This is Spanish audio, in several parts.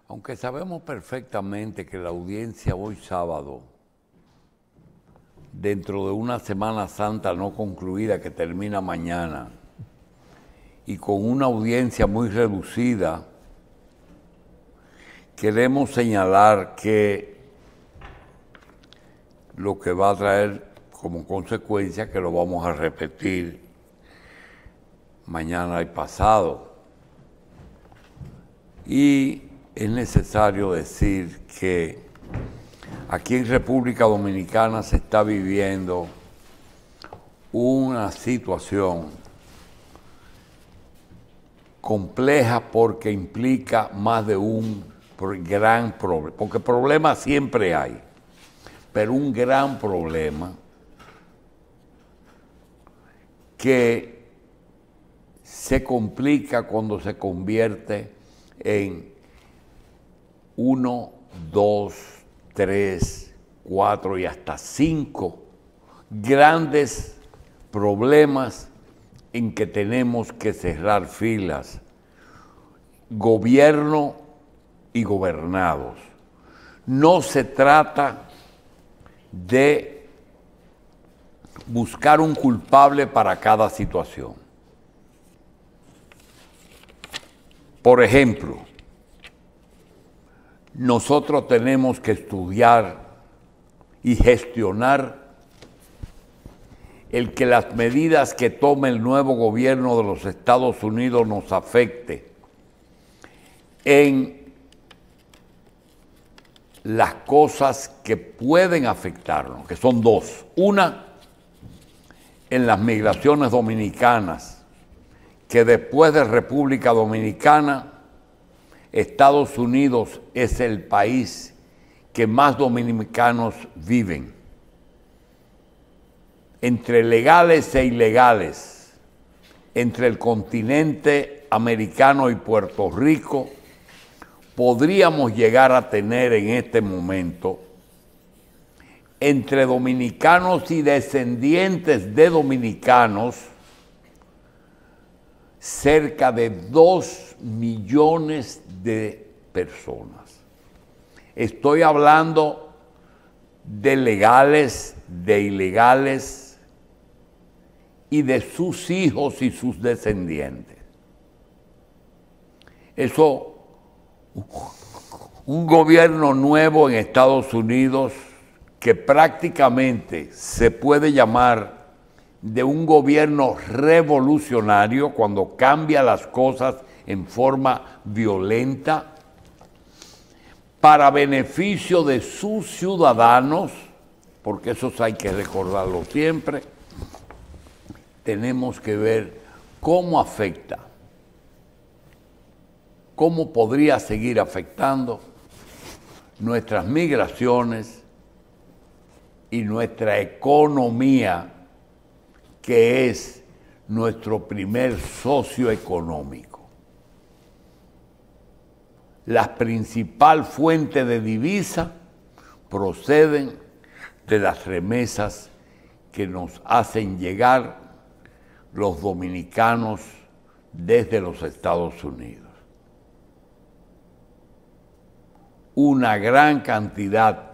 Aunque sabemos perfectamente que la audiencia hoy sábado, dentro de una Semana Santa no concluida que termina mañana, y con una audiencia muy reducida, queremos señalar que lo que va a traer como consecuencia que lo vamos a repetir mañana y pasado. Y es necesario decir que aquí en República Dominicana se está viviendo una situación compleja porque implica más de un gran problema, porque problemas siempre hay, pero un gran problema que se complica cuando se convierte en 1, 2, 3, 4 y hasta 5 grandes problemas en que tenemos que cerrar filas, gobierno y gobernados. No se trata de buscar un culpable para cada situación. Por ejemplo, nosotros tenemos que estudiar y gestionar el que las medidas que tome el nuevo gobierno de los Estados Unidos nos afecte en las cosas que pueden afectarnos, que son dos. Una, en las migraciones dominicanas, que después de República Dominicana, Estados Unidos es el país que más dominicanos viven. Entre legales e ilegales, entre el continente americano y Puerto Rico, podríamos llegar a tener en este momento, entre dominicanos y descendientes de dominicanos, cerca de 2 millones de personas. Estoy hablando de legales, de ilegales y de sus hijos y sus descendientes. Eso, un gobierno nuevo en Estados Unidos que prácticamente se puede llamar de un gobierno revolucionario cuando cambia las cosas en forma violenta para beneficio de sus ciudadanos, porque eso hay que recordarlo siempre. Tenemos que ver cómo afecta, cómo podría seguir afectando nuestras migraciones y nuestra economía, que es nuestro primer socio económico. La principal fuente de divisa proceden de las remesas que nos hacen llegar los dominicanos desde los Estados Unidos. Una gran cantidad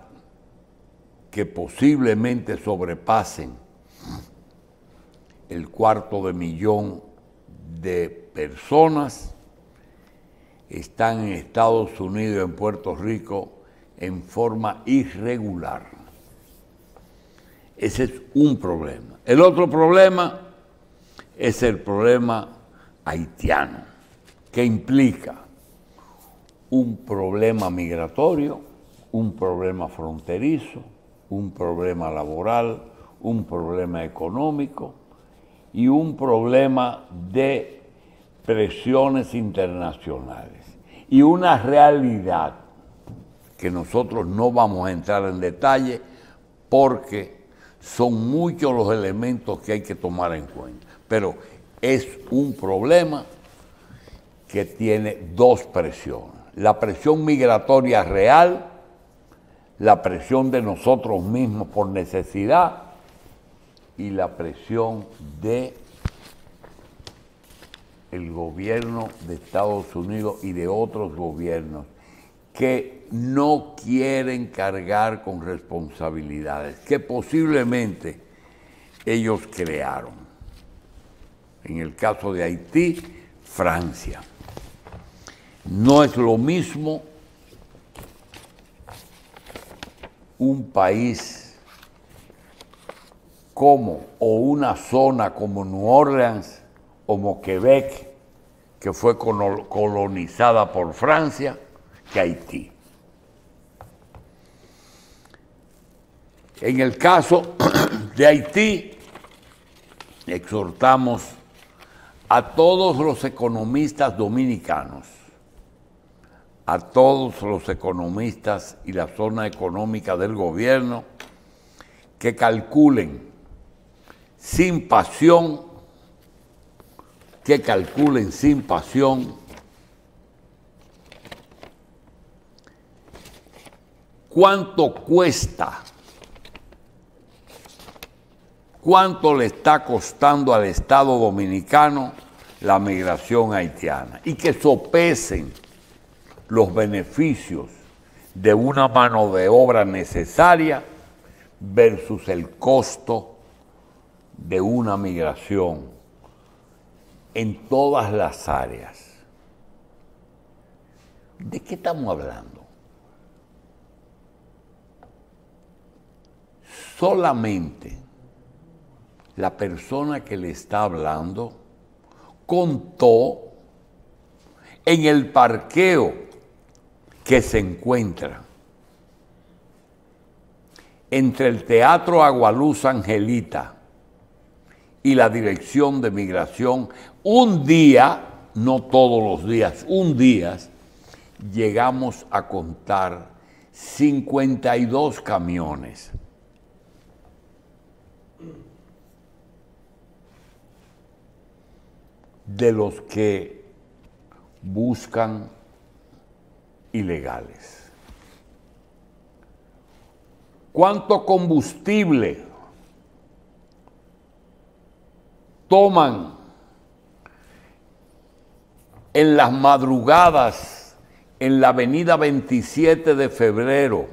que posiblemente sobrepasen el 250.000 de personas están en Estados Unidos y en Puerto Rico en forma irregular. Ese es un problema. El otro problema es el problema haitiano, que implica un problema migratorio, un problema fronterizo, un problema laboral, un problema económico y un problema de presiones internacionales. Y una realidad que nosotros no vamos a entrar en detalle porque son muchos los elementos que hay que tomar en cuenta. Pero es un problema que tiene dos presiones. La presión migratoria real, la presión de nosotros mismos por necesidad y la presión de el gobierno de Estados Unidos y de otros gobiernos que no quieren cargar con responsabilidades que posiblemente ellos crearon. En el caso de Haití, Francia. No es lo mismo un país como, o una zona como New Orleans o Quebec, que fue colonizada por Francia, que Haití. En el caso de Haití, exhortamos a todos los economistas dominicanos, a todos los economistas y la zona económica del gobierno, que calculen sin pasión, cuánto cuesta, cuánto le está costando al Estado dominicano la migración haitiana, y que sopesen los beneficios de una mano de obra necesaria versus el costo de una migración en todas las áreas. ¿De qué estamos hablando? Solamente la persona que le está hablando contó en el parqueo que se encuentra entre el Teatro Agualuz Angelita y la Dirección de Migración. Un día, no todos los días, un día, llegamos a contar 52 camiones. De los que buscan ilegales. ¿Cuánto combustible toman en las madrugadas en la avenida 27 de febrero,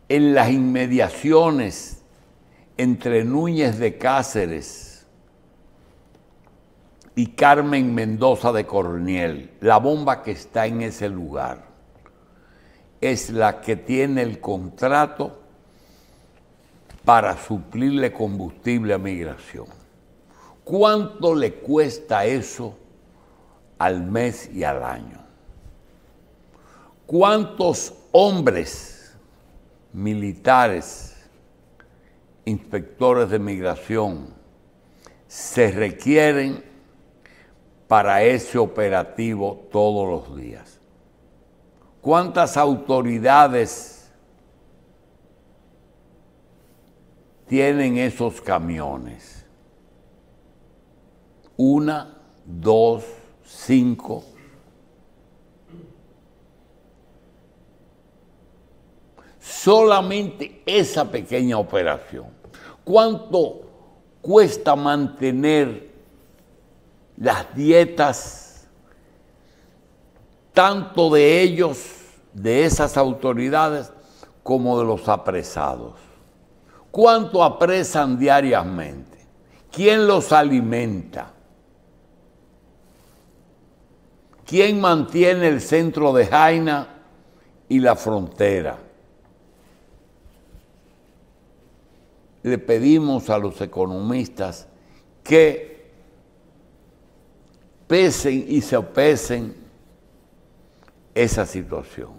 en las inmediaciones entre Núñez de Cáceres y Carmen Mendoza de Corniel? La bomba que está en ese lugar es la que tiene el contrato para suplirle combustible a migración. ¿Cuánto le cuesta eso al mes y al año? ¿Cuántos hombres militares, inspectores de migración, se requieren para ese operativo todos los días? ¿Cuántas autoridades tienen esos camiones? 1, 2, 5. Solamente esa pequeña operación. ¿Cuánto cuesta mantener las dietas tanto de ellos, de esas autoridades, como de los apresados? ¿Cuánto apresan diariamente? ¿Quién los alimenta? ¿Quién mantiene el centro de Jaina y la frontera? Le pedimos a los economistas que pesen y sopesen esa situación.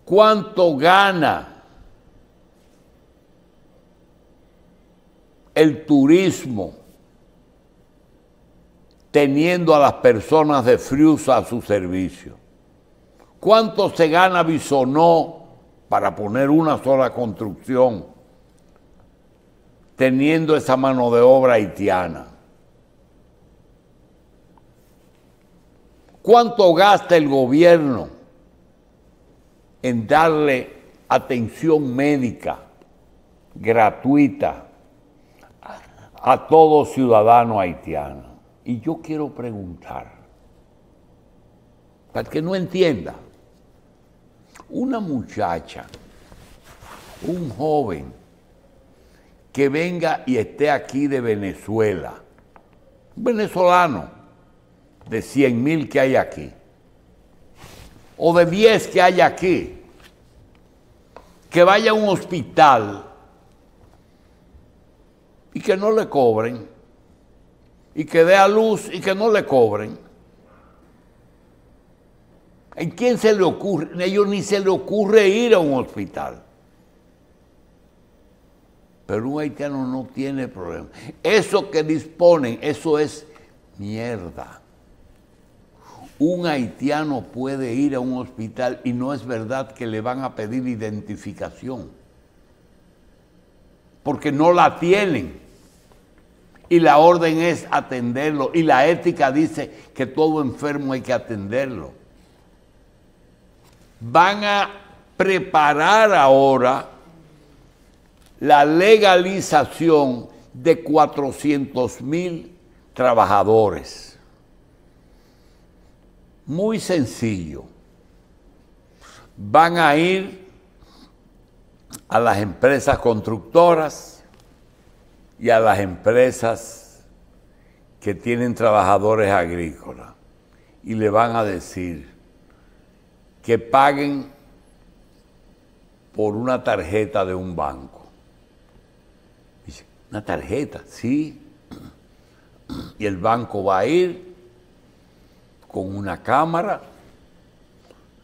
¿Cuánto gana el turismo teniendo a las personas de Friusa a su servicio? ¿Cuánto se gana Bisonó, para poner una sola construcción, teniendo esa mano de obra haitiana? ¿Cuánto gasta el gobierno en darle atención médica gratuita a todo ciudadano haitiano? Y yo quiero preguntar, para que no entienda, una muchacha, un joven que venga y esté aquí de Venezuela, un venezolano de 100,000 que hay aquí, o de 10 que hay aquí, que vaya a un hospital y que no le cobren, y que dé a luz y que no le cobren. ¿En quién se le ocurre? A ellos ni se le ocurre ir a un hospital. Pero un haitiano no tiene problema. Eso que disponen, eso es mierda. Un haitiano puede ir a un hospital y no es verdad que le van a pedir identificación, porque no la tienen. Y la orden es atenderlo. Y la ética dice que todo enfermo hay que atenderlo. Van a preparar ahora la legalización de 400,000 trabajadores. Muy sencillo. Van a ir a las empresas constructoras y a las empresas que tienen trabajadores agrícolas y le van a decir que paguen por una tarjeta de un banco. Dice, ¿una tarjeta? Sí. Y el banco va a ir con una cámara,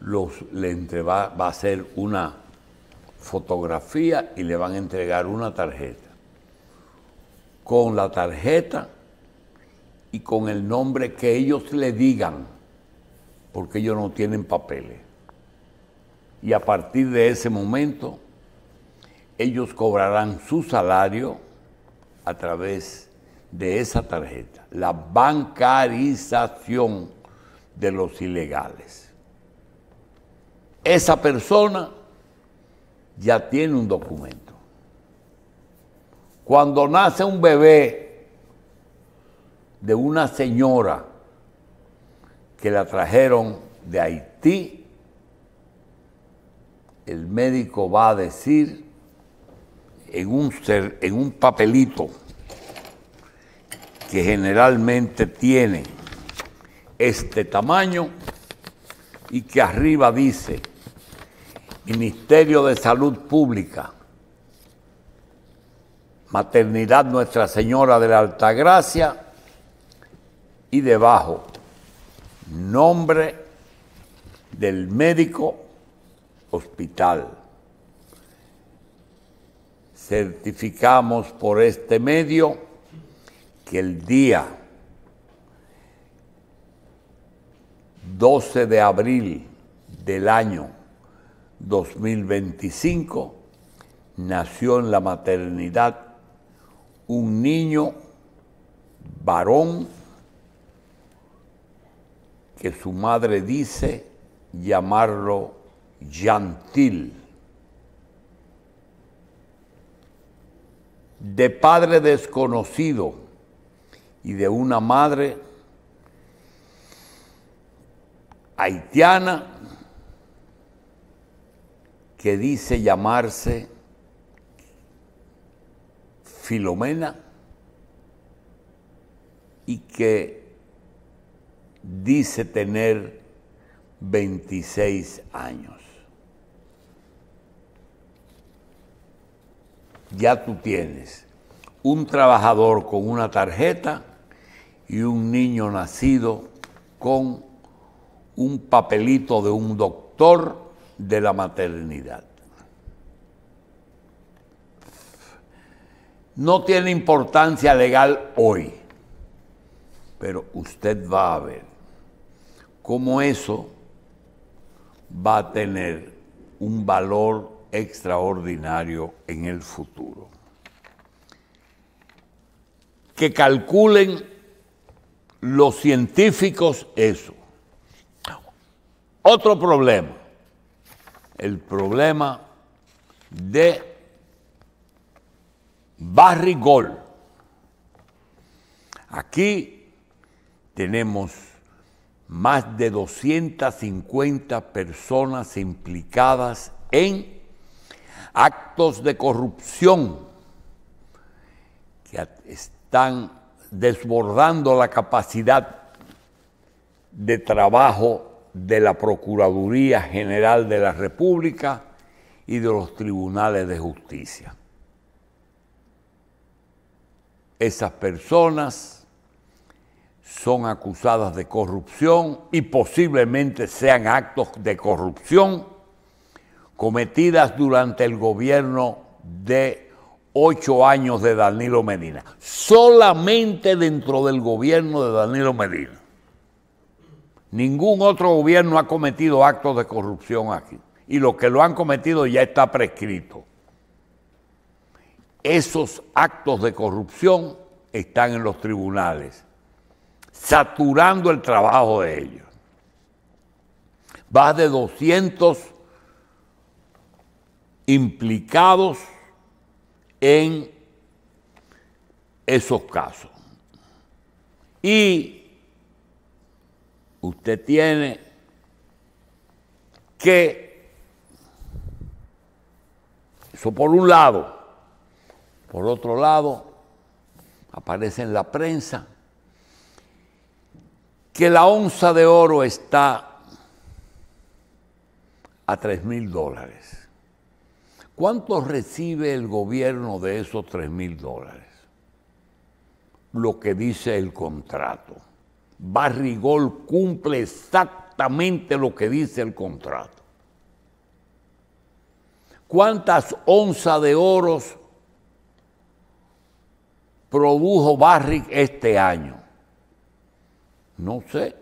va a hacer una fotografía y le van a entregar una tarjeta. Con la tarjeta y con el nombre que ellos le digan, porque ellos no tienen papeles. Y a partir de ese momento, ellos cobrarán su salario a través de esa tarjeta. La bancarización de los ilegales. Esa persona ya tiene un documento. Cuando nace un bebé de una señora que la trajeron de Haití, el médico va a decir en un papelito que generalmente tiene este tamaño y que arriba dice Ministerio de Salud Pública, Maternidad Nuestra Señora de la Altagracia, y debajo, nombre del médico, hospital. Certificamos por este medio que el día 12 de abril del año 2025 nació en la maternidad un niño varón que su madre dice llamarlo Yantil, de padre desconocido y de una madre haitiana que dice llamarse Filomena y que dice tener 26 años. Ya tú tienes un trabajador con una tarjeta y un niño nacido con un papelito de un doctor de la maternidad. No tiene importancia legal hoy, pero usted va a ver cómo eso va a tener un valor extraordinario en el futuro. Que calculen los científicos eso. Otro problema, el problema de Barrigol. Aquí tenemos más de 250 personas implicadas en actos de corrupción que están desbordando la capacidad de trabajo de la Procuraduría General de la República y de los tribunales de justicia. Esas personas son acusadas de corrupción y posiblemente sean actos de corrupción cometidas durante el gobierno de 8 años de Danilo Medina. Solamente dentro del gobierno de Danilo Medina. Ningún otro gobierno ha cometido actos de corrupción aquí. Y los que lo han cometido ya está prescrito. Esos actos de corrupción están en los tribunales, saturando el trabajo de ellos. Más de 200 implicados en esos casos. Y usted tiene que, eso por un lado, por otro lado, aparece en la prensa que la onza de oro está a $3,000. ¿Cuánto recibe el gobierno de esos $3,000? Lo que dice el contrato. Barrigol cumple exactamente lo que dice el contrato. ¿Cuántas onzas de oro produjo Barrick este año? No sé,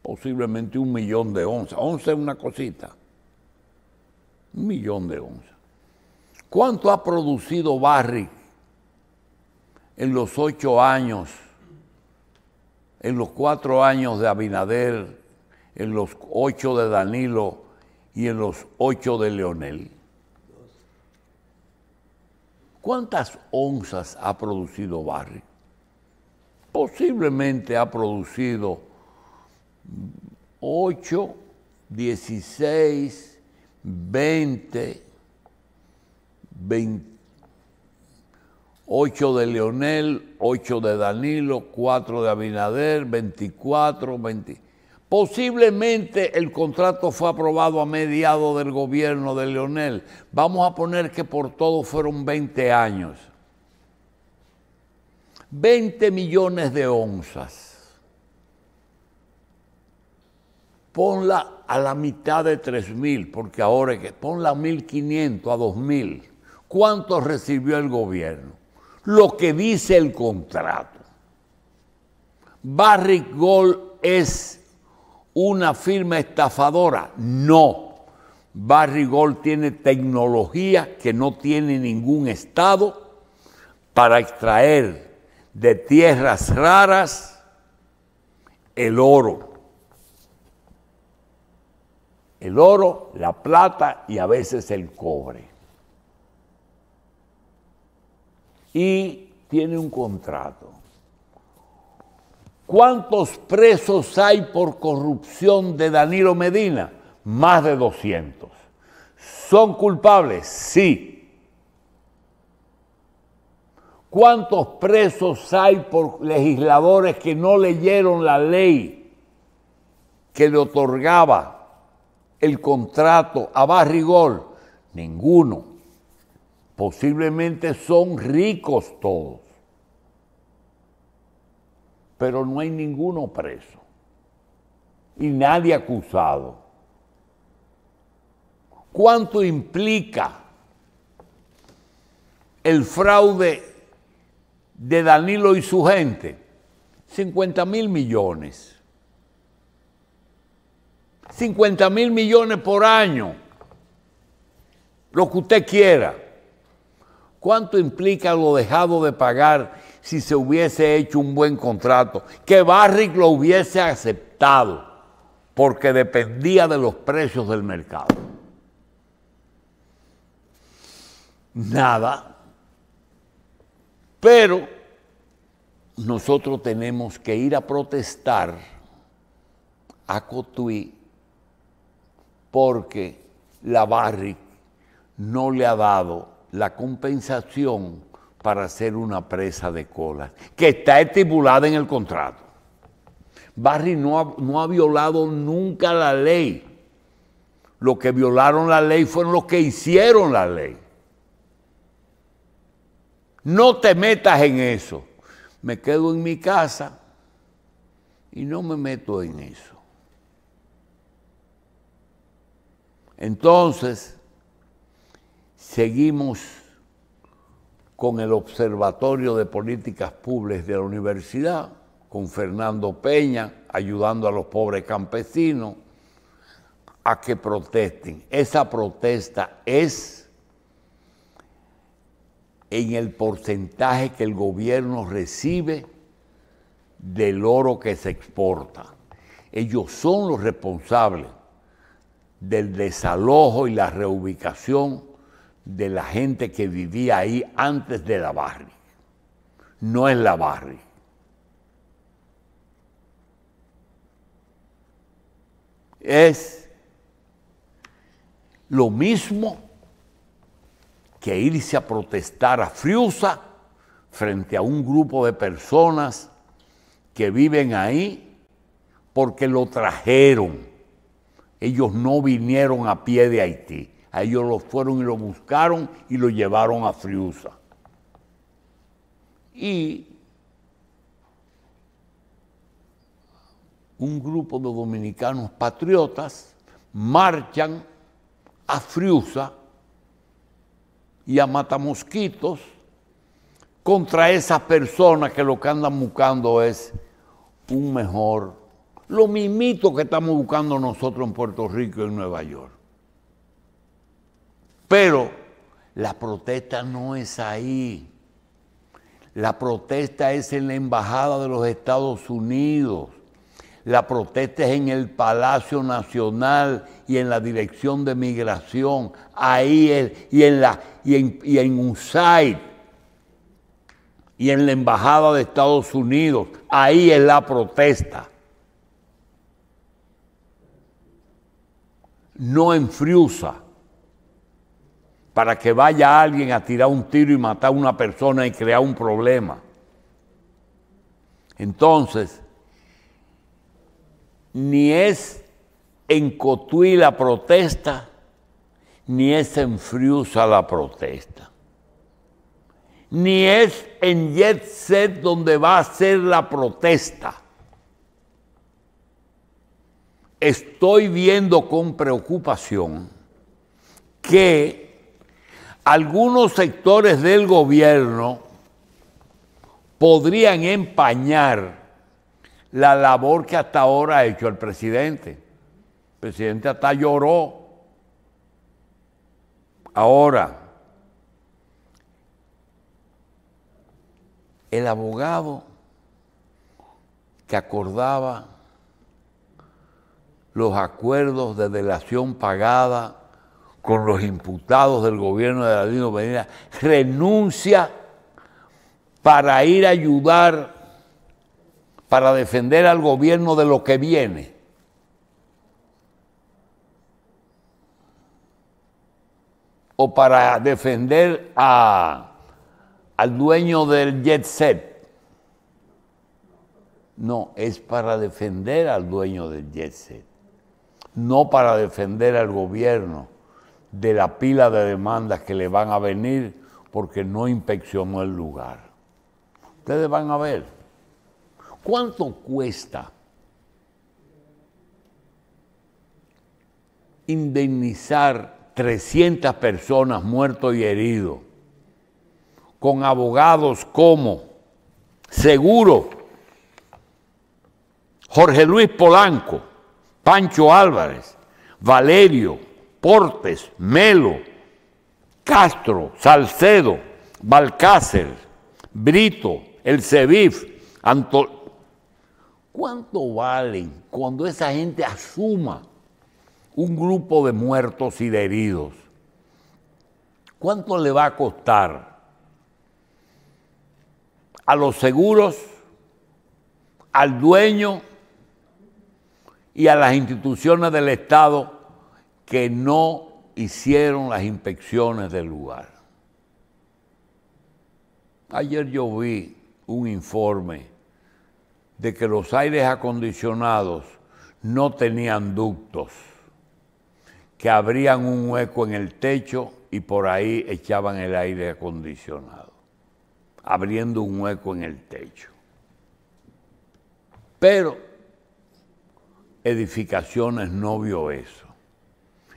posiblemente 1 millón de onzas. Onza es una cosita. 1 millón de onzas. ¿Cuánto ha producido Barrick en los 8 años, en los 4 años de Abinader, en los 8 de Danilo y en los 8 de Leonel? ¿Cuántas onzas ha producido Barrick? Posiblemente ha producido 8, 16, 20, 8 de Leonel, 8 de Danilo, 4 de Abinader, 24, 20. Posiblemente el contrato fue aprobado a mediados del gobierno de Leonel. Vamos a poner que por todo fueron 20 años. 20 millones de onzas. Ponla a la mitad de 3,000, porque ahora es que ponla a 1,500, a 2,000. ¿Cuánto recibió el gobierno? Lo que dice el contrato. ¿Barrick Gold es una firma estafadora? No. Barrick Gold tiene tecnología que no tiene ningún estado para extraer de tierras raras el oro. El oro, la plata y a veces el cobre. Y tiene un contrato. ¿Cuántos presos hay por corrupción de Danilo Medina? Más de 200. ¿Son culpables? Sí. ¿Cuántos presos hay por legisladores que no leyeron la ley que le otorgaba el contrato a Barrick Gold? Ninguno. Posiblemente son ricos todos. Pero no hay ninguno preso. Y nadie acusado. ¿Cuánto implica el fraude de Danilo y su gente? 50,000 millones. 50,000 millones por año. Lo que usted quiera. ¿Cuánto implica lo dejado de pagar si se hubiese hecho un buen contrato? Que Barrick lo hubiese aceptado porque dependía de los precios del mercado. Nada. Pero nosotros tenemos que ir a protestar a Cotuí porque la Barrick no le ha dado la compensación para hacer una presa de colas, que está estipulada en el contrato. Barrick no ha violado nunca la ley. Los que violaron la ley fueron los que hicieron la ley. No te metas en eso. Me quedo en mi casa y no me meto en eso. Entonces, seguimos con el Observatorio de Políticas Públicas de la Universidad, con Fernando Peña, ayudando a los pobres campesinos a que protesten. Esa protesta es en el porcentaje que el gobierno recibe del oro que se exporta. Ellos son los responsables del desalojo y la reubicación de la gente que vivía ahí antes de la Barrick. No es la Barrick. Es lo mismo que irse a protestar a Friusa frente a un grupo de personas que viven ahí porque lo trajeron. Ellos no vinieron a pie de Haití. A ellos lo fueron y lo buscaron y lo llevaron a Friusa. Y un grupo de dominicanos patriotas marchan a Friusa y a Matamosquitos contra esas personas que lo que andan buscando es un mejor, lo mismito que estamos buscando nosotros en Puerto Rico y en Nueva York. Pero la protesta no es ahí. La protesta es en la Embajada de los Estados Unidos. La protesta es en el Palacio Nacional y en la Dirección de Migración. Ahí es, y en USAID y en la Embajada de Estados Unidos. Ahí es la protesta. No en Friusa, para que vaya alguien a tirar un tiro y matar a una persona y crear un problema. Entonces, ni es en Cotuí la protesta, ni es en Friusa la protesta. Ni es en Jet Set donde va a ser la protesta. Estoy viendo con preocupación que algunos sectores del gobierno podrían empañar la labor que hasta ahora ha hecho el presidente. El presidente hasta lloró. Ahora, el abogado que acordaba los acuerdos de delación pagada con los imputados del gobierno de Danilo Medina renuncia para ir a ayudar, para defender al gobierno de lo que viene. O para defender al dueño del Jet Set. No, es para defender al dueño del Jet Set. No para defender al gobierno de la pila de demandas que le van a venir porque no inspeccionó el lugar. Ustedes van a ver. ¿Cuánto cuesta indemnizar 300 personas muertos y heridos con abogados como Seguro, Jorge Luis Polanco, Pancho Álvarez, Valerio, Portes, Melo, Castro, Salcedo, Balcácer, Brito, el CEBIF, ¿Cuánto valen cuando esa gente asuma un grupo de muertos y de heridos? ¿Cuánto le va a costar a los seguros al dueño y a las instituciones del Estado que no hicieron las inspecciones del lugar. Ayer yo vi un informe de que los aires acondicionados no tenían ductos, que abrían un hueco en el techo y por ahí echaban el aire acondicionado, abriendo un hueco en el techo. Pero Edificaciones no vio eso.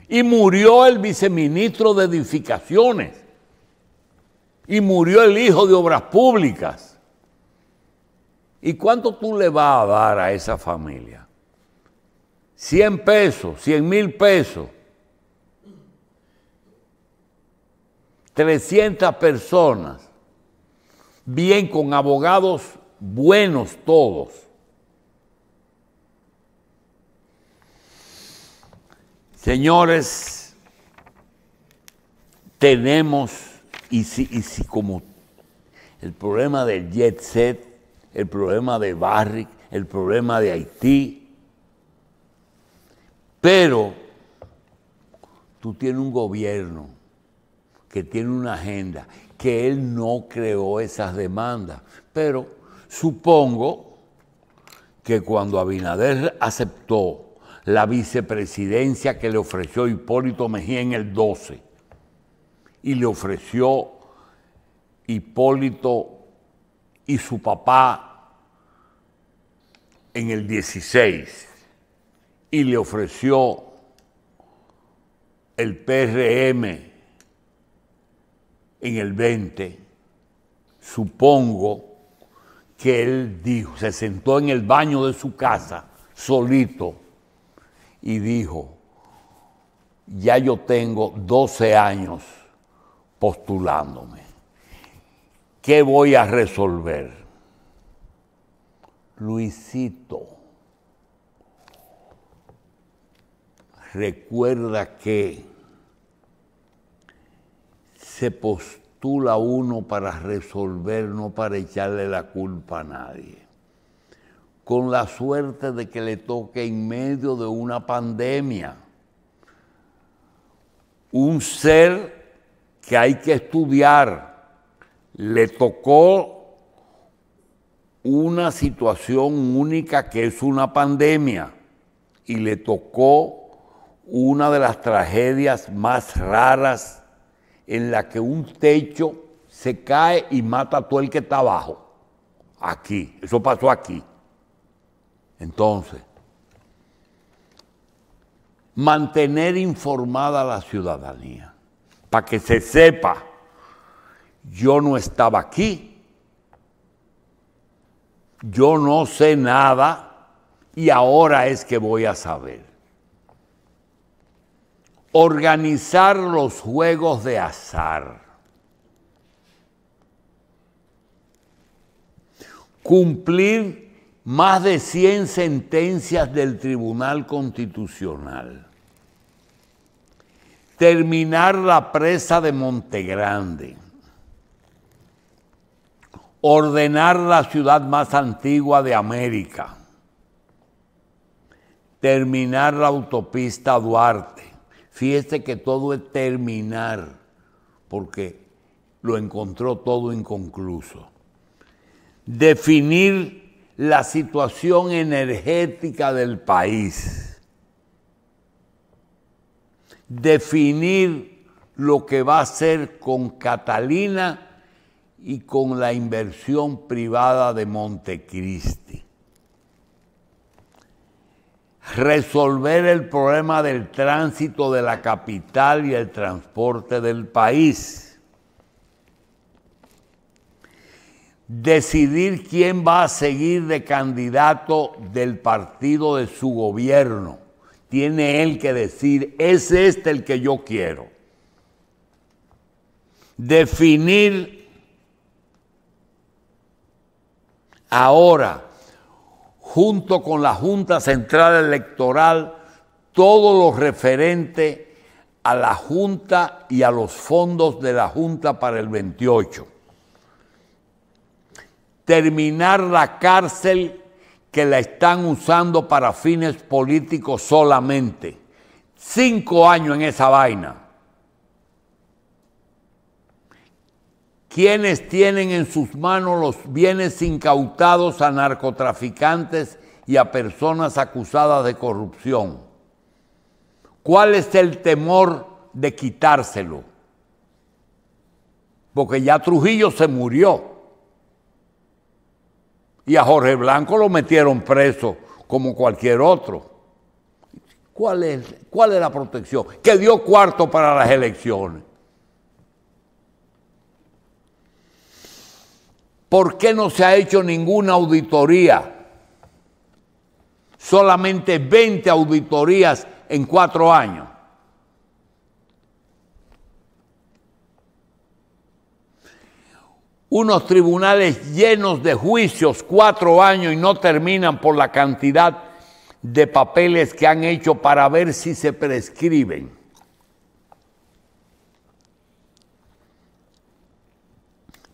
Y murió el viceministro de Edificaciones. Y murió el hijo de Obras Públicas. ¿Y cuánto tú le vas a dar a esa familia? 100 pesos, 100,000 pesos. 300 personas, bien con abogados buenos todos. Señores, tenemos, y si como el problema del jet set, el problema de Barrick, el problema de Haití, pero tú tienes un gobierno que tiene una agenda, que él no creó esas demandas. Pero supongo que cuando Abinader aceptó la vicepresidencia que le ofreció Hipólito Mejía en el 12 y le ofreció Hipólito y su papá en el 16 y le ofreció el PRM en el 20, supongo que él dijo, se sentó en el baño de su casa, solito, y dijo, ya yo tengo 12 años postulándome. ¿Qué voy a resolver? Luisito, recuerda que se postula uno para resolver, no para echarle la culpa a nadie. Con la suerte de que le toque en medio de una pandemia. Un ser que hay que estudiar. Le tocó una situación única que es una pandemia. Y le tocó una de las tragedias más raras en la que un techo se cae y mata a todo el que está abajo. Aquí, eso pasó aquí. Entonces, mantener informada a la ciudadanía, para que se sepa, yo no estaba aquí, yo no sé nada y ahora es que voy a saber. Organizar los juegos de azar. Cumplir más de 100 sentencias del Tribunal Constitucional. Terminar la presa de Montegrande. Ordenar la ciudad más antigua de América. Terminar la autopista Duarte. Fíjese que todo es terminar, porque lo encontró todo inconcluso. Definir la situación energética del país. Definir lo que va a hacer con Catalina y con la inversión privada de Montecristi. Resolver el problema del tránsito de la capital y el transporte del país. Decidir quién va a seguir de candidato del partido de su gobierno. Tiene él que decir, es este el que yo quiero. Definir ahora, junto con la Junta Central Electoral, todo lo referente a la Junta y a los fondos de la Junta para el 28. Terminar la cárcel que la están usando para fines políticos solamente. 5 años en esa vaina. ¿Quiénes tienen en sus manos los bienes incautados a narcotraficantes y a personas acusadas de corrupción? ¿Cuál es el temor de quitárselo? Porque ya Trujillo se murió. Y a Jorge Blanco lo metieron preso como cualquier otro. ¿Cuál es la protección? Que dio cuarto para las elecciones. ¿Por qué no se ha hecho ninguna auditoría? Solamente 20 auditorías en 4 años. Unos tribunales llenos de juicios, 4 años y no terminan por la cantidad de papeles que han hecho para ver si se prescriben.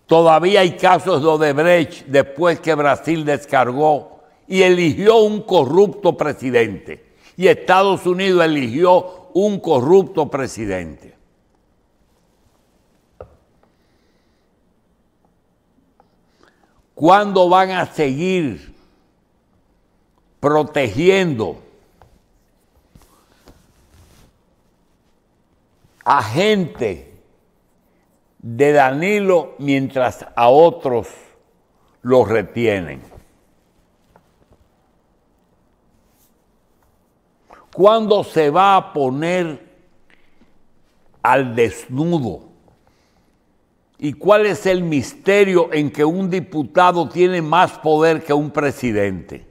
Todavía hay casos de Odebrecht después que Brasil descargó y eligió un corrupto presidente. Y Estados Unidos eligió un corrupto presidente. ¿Cuándo van a seguir protegiendo a gente de Danilo mientras a otros los retienen? ¿Cuándo se va a poner al desnudo? ¿Y cuál es el misterio en que un diputado tiene más poder que un presidente?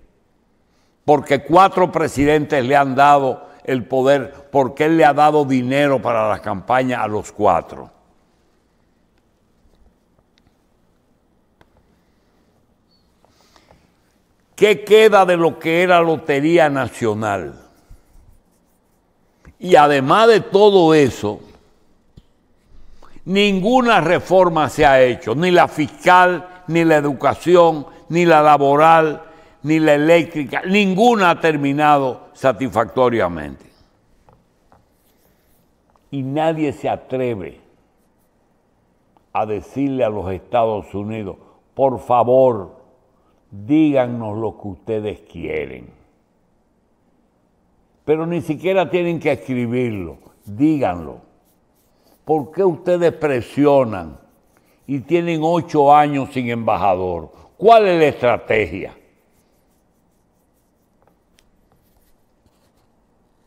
Porque 4 presidentes le han dado el poder, porque él le ha dado dinero para la campaña a los 4. ¿Qué queda de lo que era Lotería Nacional? Y además de todo eso, ninguna reforma se ha hecho, ni la fiscal, ni la educación, ni la laboral, ni la eléctrica, ninguna ha terminado satisfactoriamente. Y nadie se atreve a decirle a los Estados Unidos, por favor, díganos lo que ustedes quieren. Pero ni siquiera tienen que escribirlo, díganlo. ¿Por qué ustedes presionan y tienen 8 años sin embajador? ¿Cuál es la estrategia?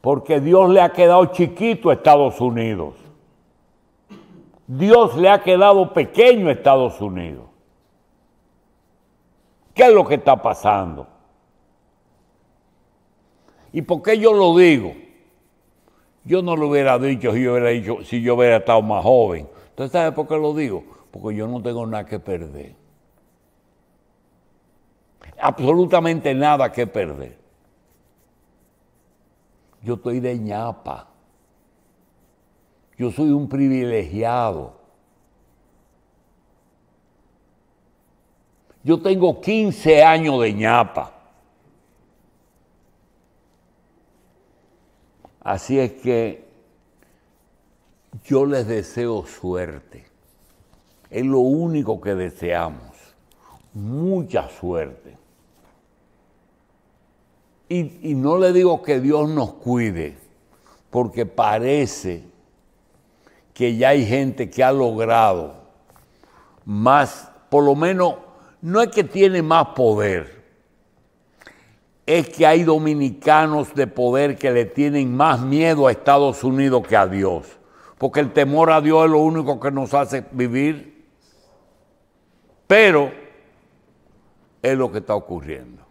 Porque Dios le ha quedado chiquito a Estados Unidos. Dios le ha quedado pequeño a Estados Unidos. ¿Qué es lo que está pasando? ¿Y por qué yo lo digo? Yo no lo hubiera dicho si yo hubiera estado más joven. ¿Entonces sabe por qué lo digo? Porque yo no tengo nada que perder. Absolutamente nada que perder. Yo estoy de ñapa. Yo soy un privilegiado. Yo tengo 15 años de ñapa. Así es que yo les deseo suerte. Es lo único que deseamos. Mucha suerte. Y no le digo que Dios nos cuide, porque parece que ya hay gente que ha logrado más, por lo menos, no es que tiene más poder, es que hay dominicanos de poder que le tienen más miedo a Estados Unidos que a Dios, porque el temor a Dios es lo único que nos hace vivir, pero es lo que está ocurriendo.